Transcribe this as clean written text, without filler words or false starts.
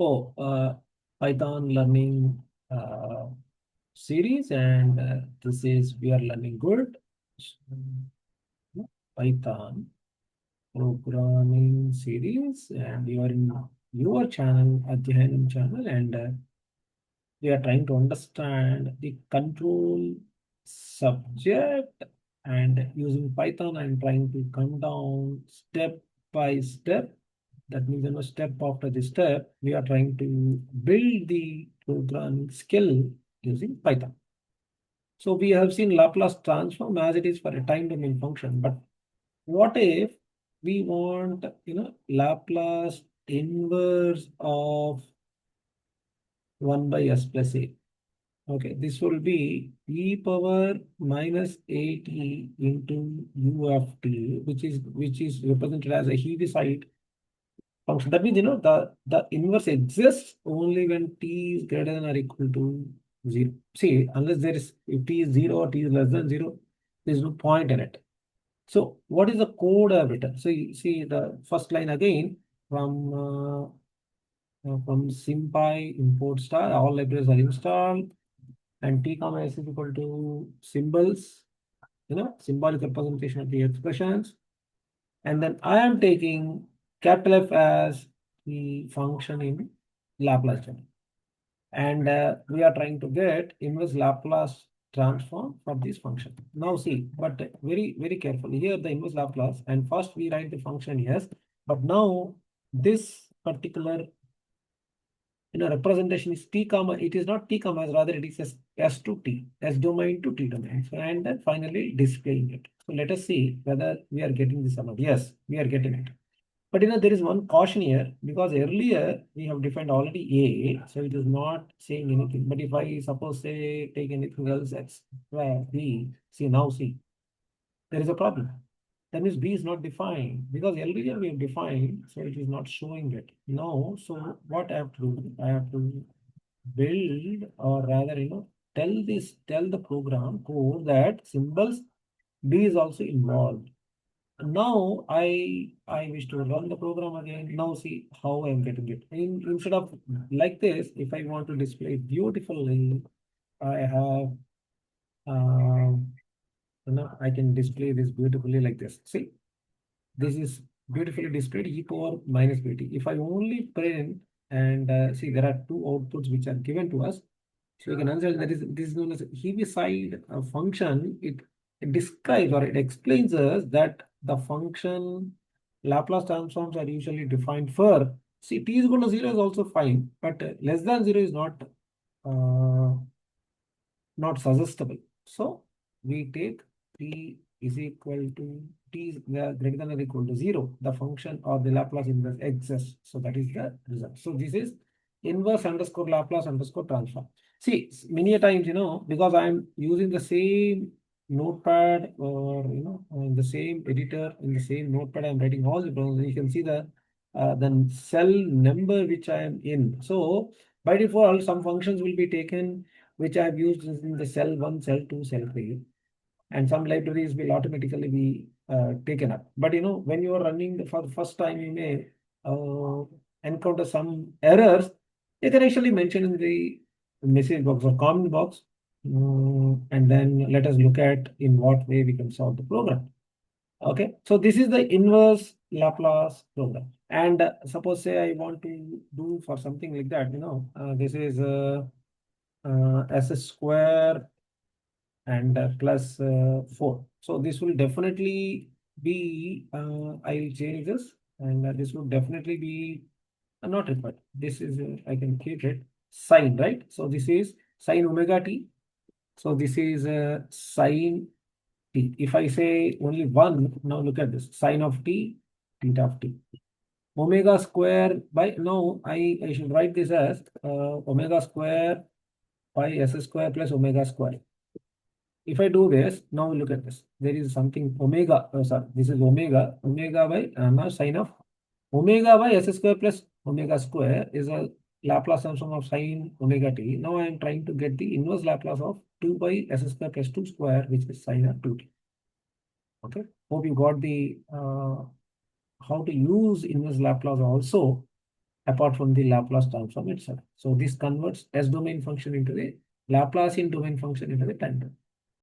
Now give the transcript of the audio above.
Oh, Python learning series, and this is we are learning good. Python programming series, and you are in your channel, Adhyanam channel, and we are trying to understand the control subject, and using Python, I'm trying to come down step by step. That means, step after the step, we are trying to build the programming skill using Python. So we have seen Laplace transform as it is for a time domain function. But what if we want, Laplace inverse of 1 by s plus a? Okay, this will be e power minus at into u of t, which is represented as a Heaviside function. That means, the inverse exists only when t is greater than or equal to 0. See, unless there is, if t is 0 or t is less than 0, there is no point in it. So what is the code I've written? So you see the first line again from SymPy import star, all libraries are installed, and t comma s is equal to symbols, symbolic representation of the expressions. And then I am taking capital F as the function in Laplace domain. And we are trying to get inverse Laplace transform for this function. Now see, but very, very carefully here the inverse Laplace, and first we write the function, yes, but now this particular representation is t comma, it is not t comma, rather it is s to t, s domain to t domain, and then finally displaying it. So let us see whether we are getting this or not. Yes, we are getting it. But there is one caution here, because earlier we have defined already A, so it is not saying anything. But if I suppose say take anything else, X, Y, B, see, there is a problem. That means B is not defined, because earlier we have defined, so it is not showing it. Now, so what I have to do? I have to build, or rather, tell the program code that symbols B is also involved. Now I wish to run the program again. Now see how I'm getting it. Instead of like this, if I want to display it beautifully, I have I can display this beautifully like this. See, this is beautifully displayed e power minus bt. If I only print and see, there are two outputs which are given to us. So you can understand that this is known as Heaviside function. It describes, or it explains us that the function Laplace transforms are usually defined for, see, t is equal to 0 is also fine, but less than 0 is uh, not suggestible. So we take t is equal to t is greater than or equal to 0, the function or the Laplace inverse exists. So that is the result. So this is inverse underscore Laplace underscore transform. See, many a times, because I'm using the same notepad, or in the same editor, in the same notepad, I'm writing all the programs. You can see the cell number which I am in. So by default, some functions will be taken which I have used in the cell 1, cell 2, cell 3, and some libraries will automatically be taken up. But when you are running for the first time, you may encounter some errors. You can actually mention in the message box or comment box, and then let us look at in what way we can solve the program. Okay, so this is the inverse Laplace program. And suppose say I want to do for something like that, this is s square and plus 4. So this will definitely be, I will change this, and this will definitely be not required. This is, I can keep it sine, right? So this is sine omega t. So this is sine t. If I say only one, now look at this, sine of t, theta of t. Omega square by, now I should write this as omega square by s square plus omega square. If I do this, now look at this. There is something omega, sorry, this is omega by, now sine of omega by s square plus omega square is a Laplace transform of sine omega t. Now I am trying to get the inverse Laplace of 2 by s square plus 2 square, which is sine of 2t. Okay, hope you got the how to use inverse Laplace also. apart from the Laplace transform itself. So this converts S domain function into the Laplacian domain function into the time domain.